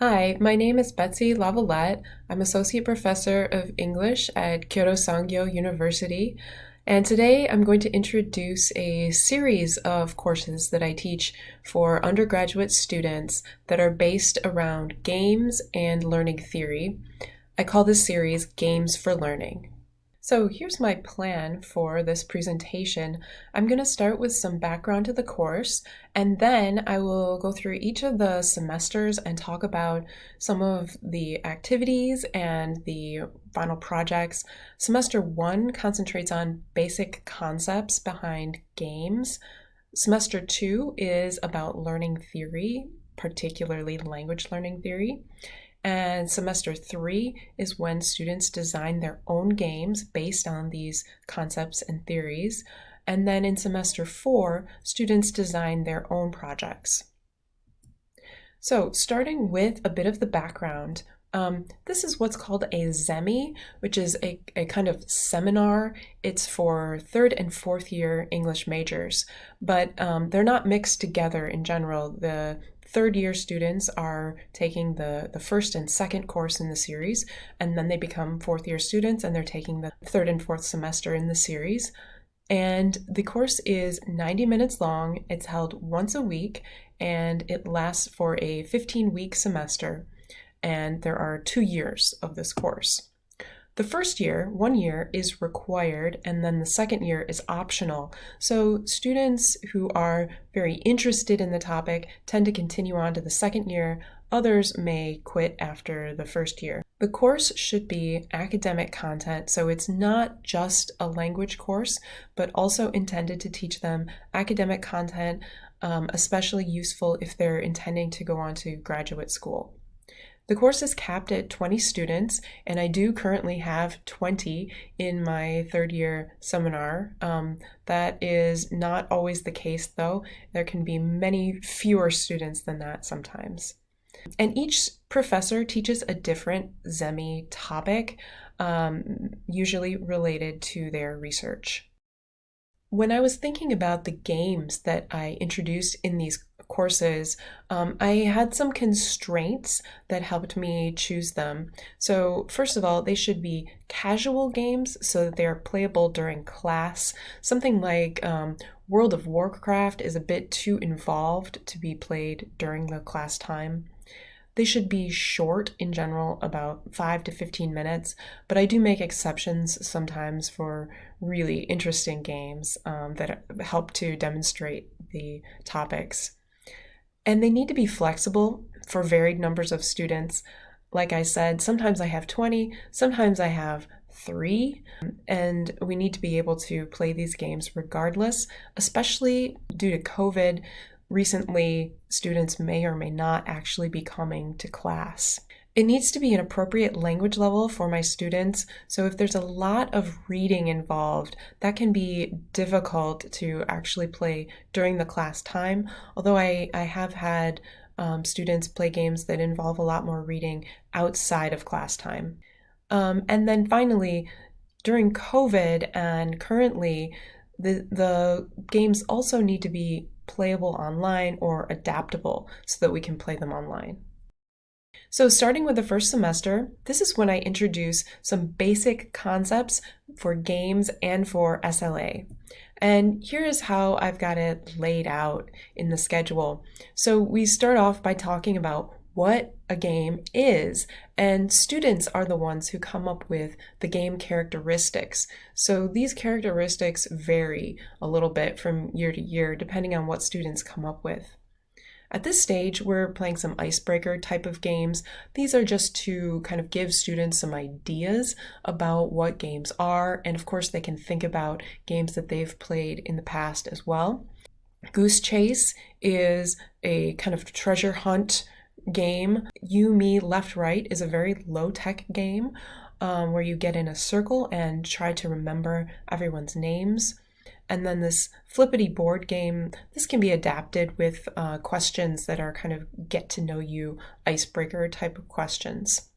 Hi, my name is Betsy Lavalette. I'm Associate Professor of English at Kyoto Sangyo University, and today I'm going to introduce a series of courses that I teach for undergraduate students that are based around games and learning theory. I call this series Games for Learning. So here's my plan for this presentation. I'm going to start with some background to the course, and then I will go through each of the semesters and talk about some of the activities and the final projects. Semester 1 concentrates on basic concepts behind games. Semester 2 is about learning theory, particularly language learning theory. And semester 3 is when students design their own games based on these concepts and theories. And then in semester 4, students design their own projects. So starting with a bit of the background, this is what's called a ZEMI, which is a kind of seminar. It's for third and fourth year English majors, but they're not mixed together in general. The third year students are taking the first and second course in the series, and then they become fourth year students and they're taking the third and fourth semester in the series. And the course is 90 minutes long. It's held once a week, and it lasts for a 15-week semester. And there are 2 years of this course. The first year, 1 year, is required, and then the second year is optional. So students who are very interested in the topic tend to continue on to the second year. Others may quit after the first year. The course should be academic content, so it's not just a language course, but also intended to teach them academic content, especially useful if they're intending to go on to graduate school. The course is capped at 20 students, and I do currently have 20 in my third year seminar. That is not always the case, though. There can be many fewer students than that sometimes. And each professor teaches a different ZEMI topic, usually related to their research. When I was thinking about the games that I introduced in these courses, I had some constraints that helped me choose them. So first of all, they should be casual games so that they're playable during class. Something like World of Warcraft is a bit too involved to be played during the class time. They should be short in general, about 5 to 15 minutes, but I do make exceptions sometimes for really interesting games that help to demonstrate the topics. And they need to be flexible for varied numbers of students. Like I said, sometimes I have 20, sometimes I have 3, and we need to be able to play these games regardless, especially due to COVID. Recently, students may or may not actually be coming to class. It needs to be an appropriate language level for my students, so if there's a lot of reading involved, that can be difficult to actually play during the class time, although I have had students play games that involve a lot more reading outside of class time. And then finally, during COVID and currently, the games also need to be playable online or adaptable so that we can play them online. So starting with the first semester, this is when I introduce some basic concepts for games and for SLA. And here is how I've got it laid out in the schedule. So we start off by talking about what a game is, and students are the ones who come up with the game characteristics. So these characteristics vary a little bit from year to year depending on what students come up with. At this stage, we're playing some icebreaker type of games. These are just to kind of give students some ideas about what games are, and of course they can think about games that they've played in the past as well. Goose Chase is a kind of treasure hunt game. You, Me, Left, Right is a very low-tech game where you get in a circle and try to remember everyone's names. And then this flippity board game, this can be adapted with questions that are kind of get to know you icebreaker type of questions.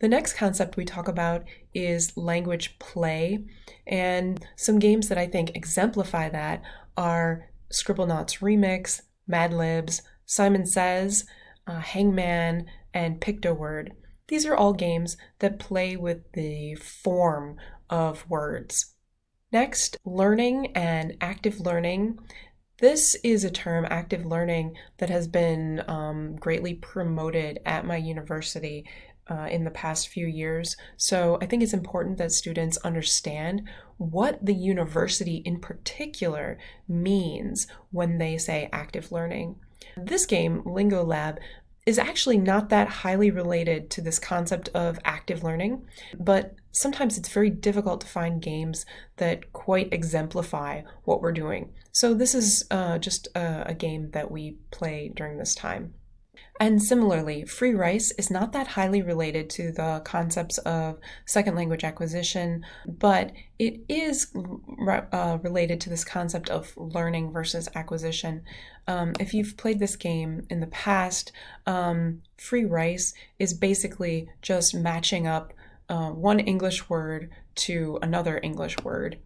The next concept we talk about is language play, and some games that I think exemplify that are Scribblenauts Remix, Mad Libs, Simon Says, Hangman, and Pict-A-Word. These are all games that play with the form of words. Next, learning and active learning. This is a term, active learning, that has been greatly promoted at my university in the past few years. So I think it's important that students understand what the university in particular means when they say active learning. This game, Lingo Lab, is actually not that highly related to this concept of active learning, but sometimes it's very difficult to find games that quite exemplify what we're doing. So this is just a game that we play during this time. And similarly, free rice is not that highly related to the concepts of second language acquisition, but it is related to this concept of learning versus acquisition. If you've played this game in the past, free rice is basically just matching up one English word to another English word.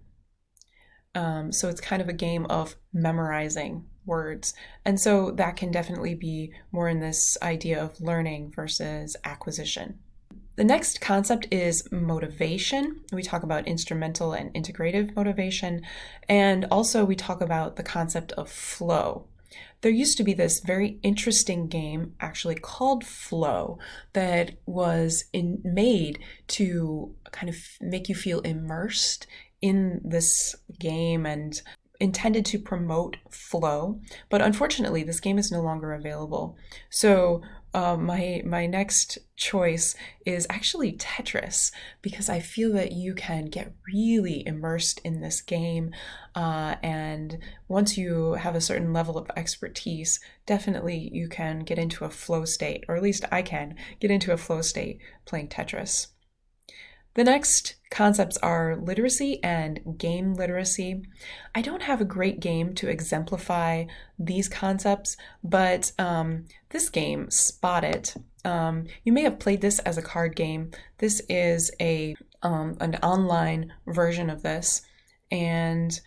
So it's kind of a game of memorizing words. And so that can definitely be more in this idea of learning versus acquisition. The next concept is motivation. We talk about instrumental and integrative motivation. And also we talk about the concept of flow. There used to be this very interesting game actually called Flow that was made to kind of make you feel immersed in this game and intended to promote flow, but unfortunately this game is no longer available. So my next choice is actually Tetris, because I feel that you can get really immersed in this game, and once you have a certain level of expertise, definitely you can get into a flow state, or at least I can get into a flow state playing Tetris. The next concepts are literacy and game literacy. I don't have a great game to exemplify these concepts, but this game, Spot It, you may have played this as a card game. This is an online version of this, and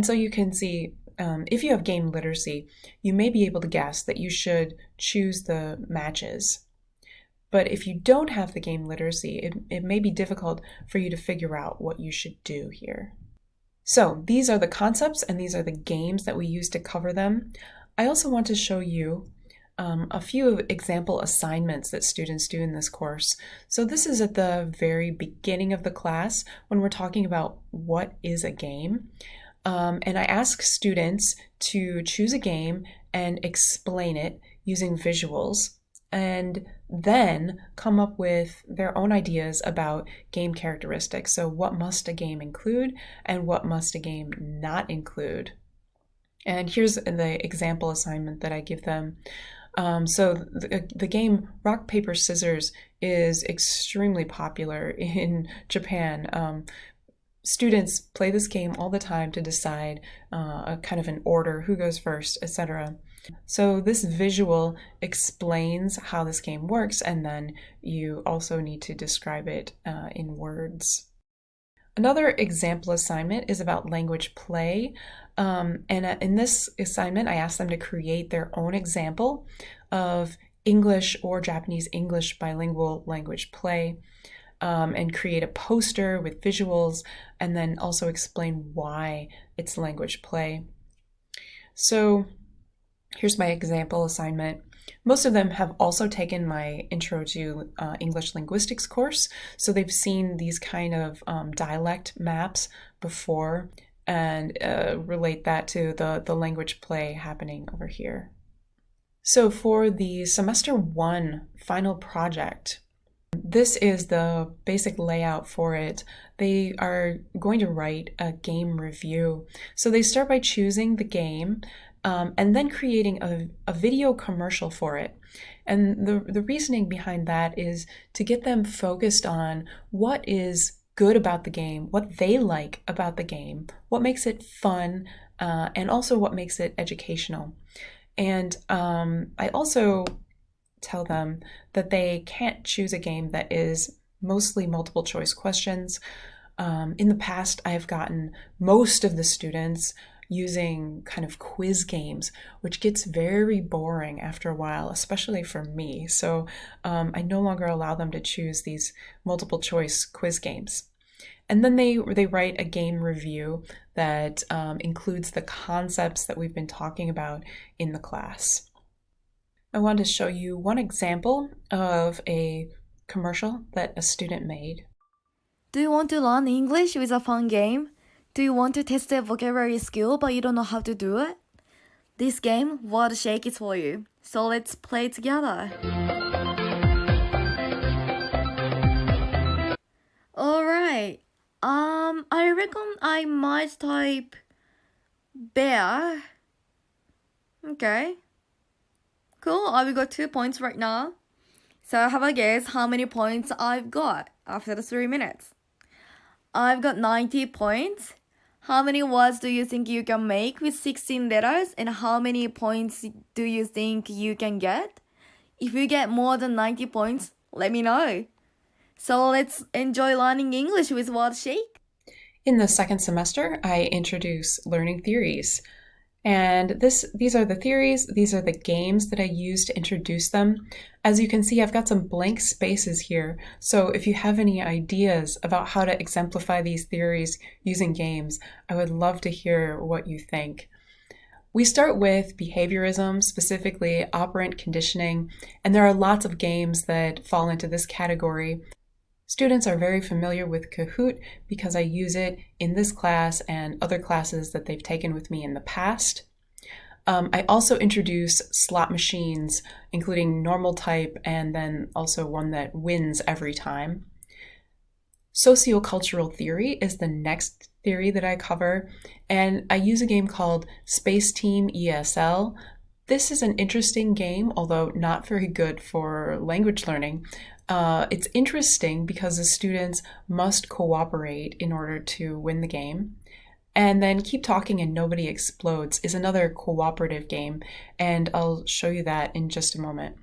so you can see if you have game literacy, you may be able to guess that you should choose the matches. But if you don't have the game literacy, it may be difficult for you to figure out what you should do here. So these are the concepts and these are the games that we use to cover them. I also want to show you a few example assignments that students do in this course. So this is at the very beginning of the class when we're talking about what is a game. And I ask students to choose a game and explain it using visuals, and then come up with their own ideas about game characteristics. So what must a game include and what must a game not include? And here's the example assignment that I give them. So the game Rock, Paper, Scissors is extremely popular in Japan. Students play this game all the time to decide a kind of an order, who goes first, etc. So this visual explains how this game works, and then you also need to describe it in words. Another example assignment is about language play. And in this assignment, I asked them to create their own example of English or Japanese English bilingual language play, and create a poster with visuals, and then also explain why it's language play. So here's my example assignment. Most of them have also taken my Intro to English Linguistics course, so they've seen these kind of dialect maps before and relate that to the language play happening over here. So for the semester 1 final project, this is the basic layout for it. They are going to write a game review. So they start by choosing the game, and then creating a video commercial for it. And the reasoning behind that is to get them focused on what is good about the game, what they like about the game, what makes it fun, and also what makes it educational. And I also tell them that they can't choose a game that is mostly multiple choice questions. In the past, I've gotten most of the students using kind of quiz games, which gets very boring after a while, especially for me. So I no longer allow them to choose these multiple choice quiz games. And then they write a game review that includes the concepts that we've been talking about in the class. I want to show you one example of a commercial that a student made. Do you want to learn English with a fun game? Do you want to test a vocabulary skill but you don't know how to do it? This game, Word Shake, is for you. So let's play together. Alright. I reckon I might type bear. Okay. Cool, I've got 2 points right now. So have a guess how many points I've got after the 3 minutes. I've got 90 points. How many words do you think you can make with 16 letters? And how many points do you think you can get? If you get more than 90 points, let me know. So let's enjoy learning English with Word Shake. In the second semester, I introduce learning theories. And these are the theories, these are the games that I use to introduce them. As you can see, I've got some blank spaces here. So if you have any ideas about how to exemplify these theories using games, I would love to hear what you think. We start with behaviorism, specifically operant conditioning, and there are lots of games that fall into this category. Students are very familiar with Kahoot because I use it in this class and other classes that they've taken with me in the past. I also introduce slot machines, including normal type and then also one that wins every time. Sociocultural theory is the next theory that I cover, and I use a game called Space Team ESL. This is an interesting game, although not very good for language learning. It's interesting because the students must cooperate in order to win the game. And then Keep Talking and Nobody Explodes is another cooperative game, and I'll show you that in just a moment.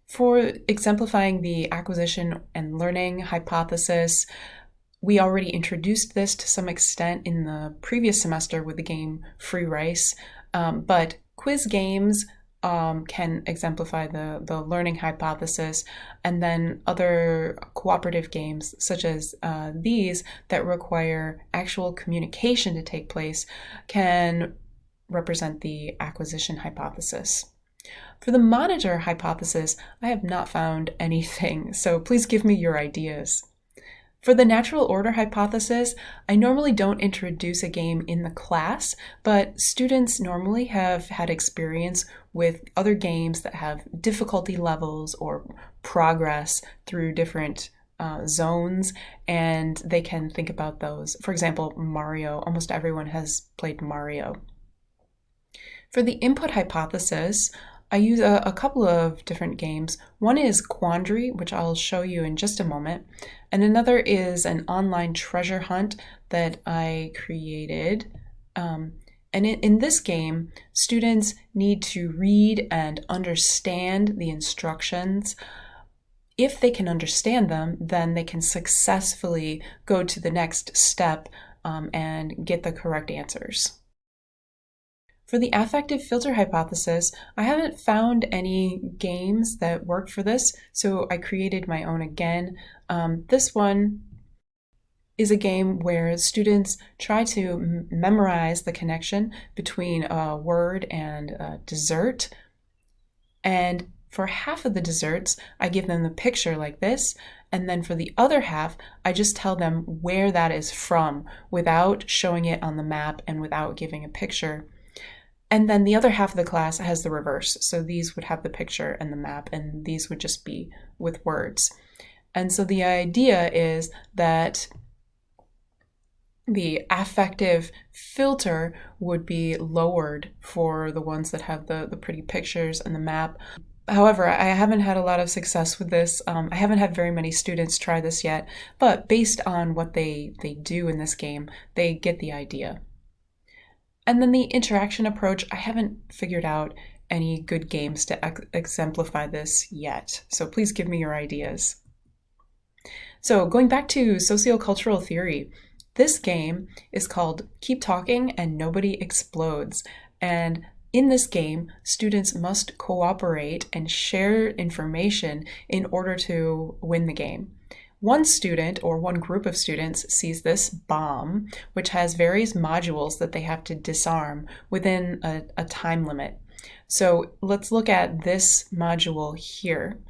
For exemplifying the acquisition and learning hypothesis, we already introduced this to some extent in the previous semester with the game Free Rice, but quiz games can exemplify the learning hypothesis, and then other cooperative games such as these that require actual communication to take place can represent the acquisition hypothesis. For the monitor hypothesis, I have not found anything, so please give me your ideas. For the natural order hypothesis, I normally don't introduce a game in the class, but students normally have had experience with other games that have difficulty levels or progress through different zones, and they can think about those. For example, Mario. Almost everyone has played Mario. For the input hypothesis, I use a couple of different games. One is Quandary, which I'll show you in just a moment, and another is an online treasure hunt that I created. And in this game, students need to read and understand the instructions. If they can understand them, then they can successfully go to the next step and get the correct answers. For the affective filter hypothesis, I haven't found any games that work for this, so I created my own again. This one is a game where students try to memorize the connection between a word and a dessert. And for half of the desserts, I give them the picture like this, and then for the other half, I just tell them where that is from without showing it on the map and without giving a picture. And then the other half of the class has the reverse. So these would have the picture and the map, and these would just be with words. And so the idea is that the affective filter would be lowered for the ones that have the pretty pictures and the map. However, I haven't had a lot of success with this. I haven't had very many students try this yet, but based on what they do in this game, they get the idea. And then the interaction approach, I haven't figured out any good games to exemplify this yet. So please give me your ideas. So going back to sociocultural theory, This game is called Keep Talking and Nobody Explodes. And in this game, students must cooperate and share information in order to win the game. One student or one group of students sees this bomb, which has various modules that they have to disarm within a time limit. So let's look at this module here.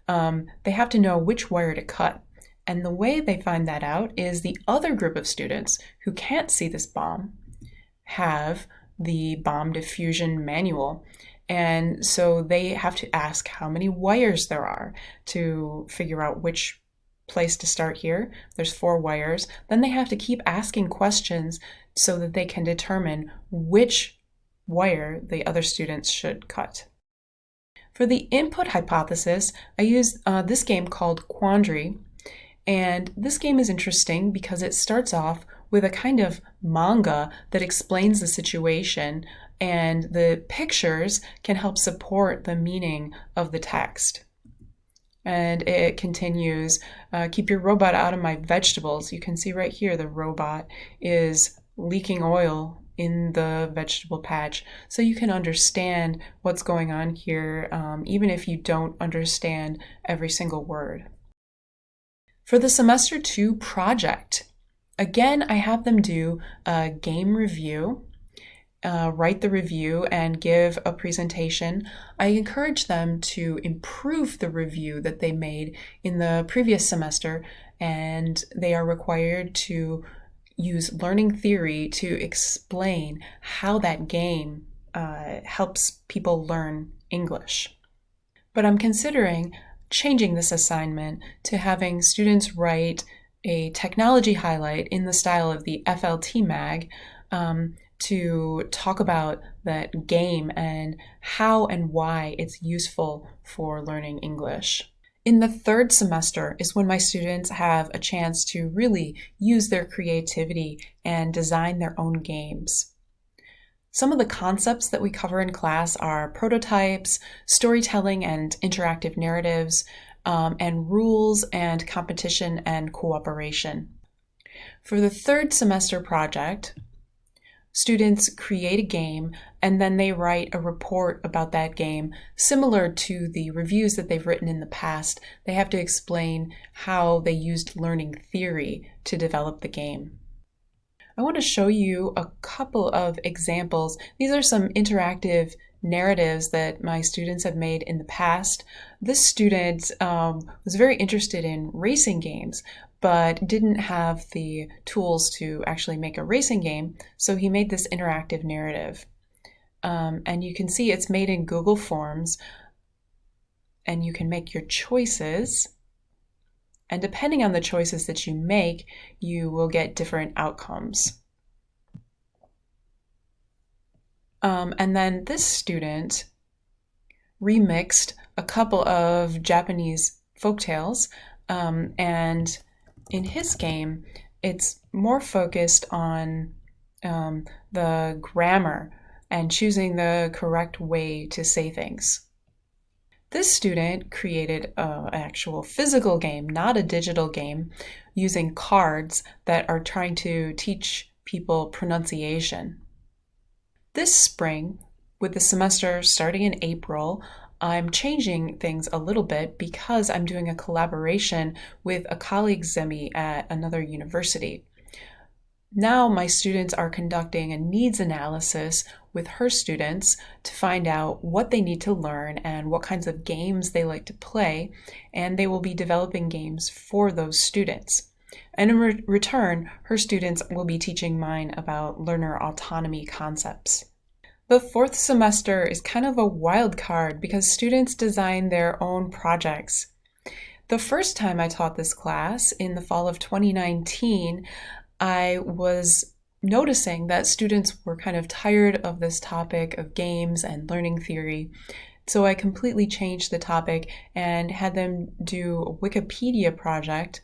They have to know which wire to cut. And the way they find that out is the other group of students who can't see this bomb have the bomb diffusion manual. And so they have to ask how many wires there are to figure out which place to start here. There's 4 wires. Then they have to keep asking questions so that they can determine which wire the other students should cut. For the input hypothesis, I used this game called Quandary. And this game is interesting because it starts off with a kind of manga that explains the situation, and the pictures can help support the meaning of the text. And it continues, keep your robot out of my vegetables. You can see right here the robot is leaking oil in the vegetable patch, so you can understand what's going on here, even if you don't understand every single word. For the semester 2 project, again, I have them do a game review, write the review, and give a presentation. I encourage them to improve the review that they made in the previous semester, and they are required to use learning theory to explain how that game helps people learn English. But I'm considering changing this assignment to having students write a technology highlight in the style of the FLT mag to talk about that game and how and why it's useful for learning English. In the 3rd semester is when my students have a chance to really use their creativity and design their own games. Some of the concepts that we cover in class are prototypes, storytelling and interactive narratives, and rules and competition and cooperation. For the 3rd semester project, students create a game and then they write a report about that game. Similar to the reviews that they've written in the past, they have to explain how they used learning theory to develop the game. I want to show you a couple of examples. These are some interactive narratives that my students have made in the past. This student was very interested in racing games, but didn't have the tools to actually make a racing game, so he made this interactive narrative. And you can see it's made in Google Forms, and you can make your choices. And depending on the choices that you make, you will get different outcomes. And then this student remixed a couple of Japanese folktales, and in his game, it's more focused on the grammar and choosing the correct way to say things. This student created an actual physical game, not a digital game, using cards that are trying to teach people pronunciation. This spring, with the semester starting in April, I'm changing things a little bit because I'm doing a collaboration with a colleague Zemi at another university. Now my students are conducting a needs analysis with her students to find out what they need to learn and what kinds of games they like to play, and they will be developing games for those students. And in return, her students will be teaching mine about learner autonomy concepts. The 4th semester is kind of a wild card because students design their own projects. The first time I taught this class, in the fall of 2019, I was noticing that students were kind of tired of this topic of games and learning theory. So I completely changed the topic and had them do a Wikipedia project.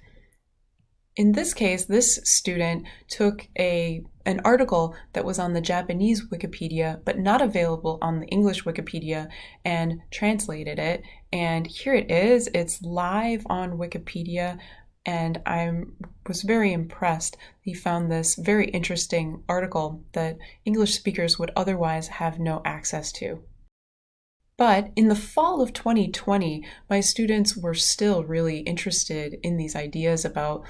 In this case, this student took an article that was on the Japanese Wikipedia, but not available on the English Wikipedia, and translated it. And here it is. It's live on Wikipedia. and I was very impressed. He found this very interesting article that English speakers would otherwise have no access to. But in the fall of 2020, my students were still really interested in these ideas about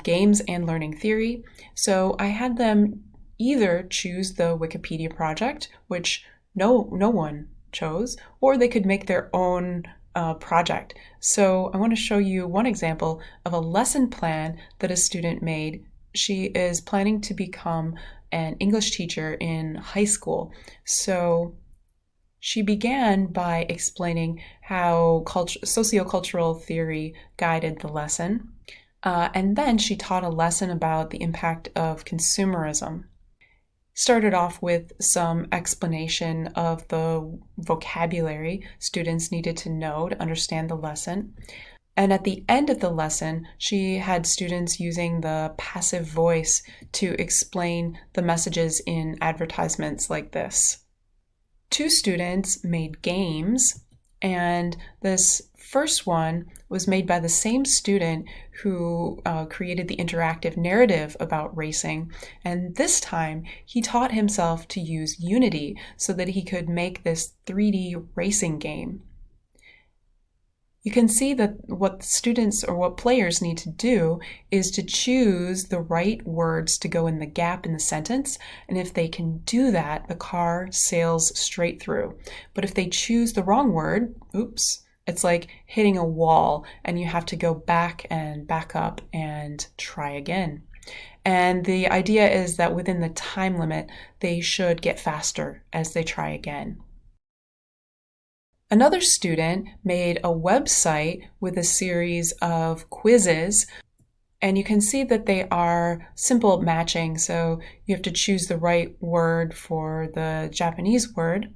games and learning theory. So I had them either choose the Wikipedia project, which no one chose, or they could make their own project. So I want to show you one example of a lesson plan that a student made. She is planning to become an English teacher in high school. So she began by explaining how sociocultural theory guided the lesson, and then she taught a lesson about the impact of consumerism. Started off with some explanation of the vocabulary students needed to know to understand the lesson. And at the end of the lesson, she had students using the passive voice to explain the messages in advertisements like this. Two students made games, and this first one was made by the same student who created the interactive narrative about racing. And this time, he taught himself to use Unity so that he could make this 3D racing game. You can see that what students or what players need to do is to choose the right words to go in the gap in the sentence. And if they can do that, the car sails straight through. But if they choose the wrong word, oops, it's like hitting a wall and you have to go back and back up and try again. And the idea is that within the time limit, they should get faster as they try again. Another student made a website with a series of quizzes, and you can see that they are simple matching, so you have to choose the right word for the Japanese word.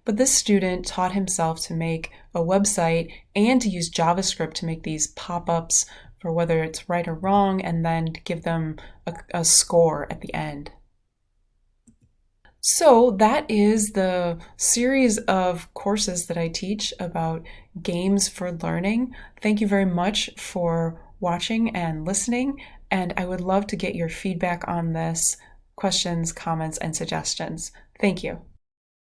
But this student taught himself to make a website and to use JavaScript to make these pop-ups for whether it's right or wrong, and then to give them a score at the end. So that is the series of courses that I teach about games for learning. Thank you very much for watching and listening, and I would love to get your feedback on this, questions, comments, and suggestions. Thank you.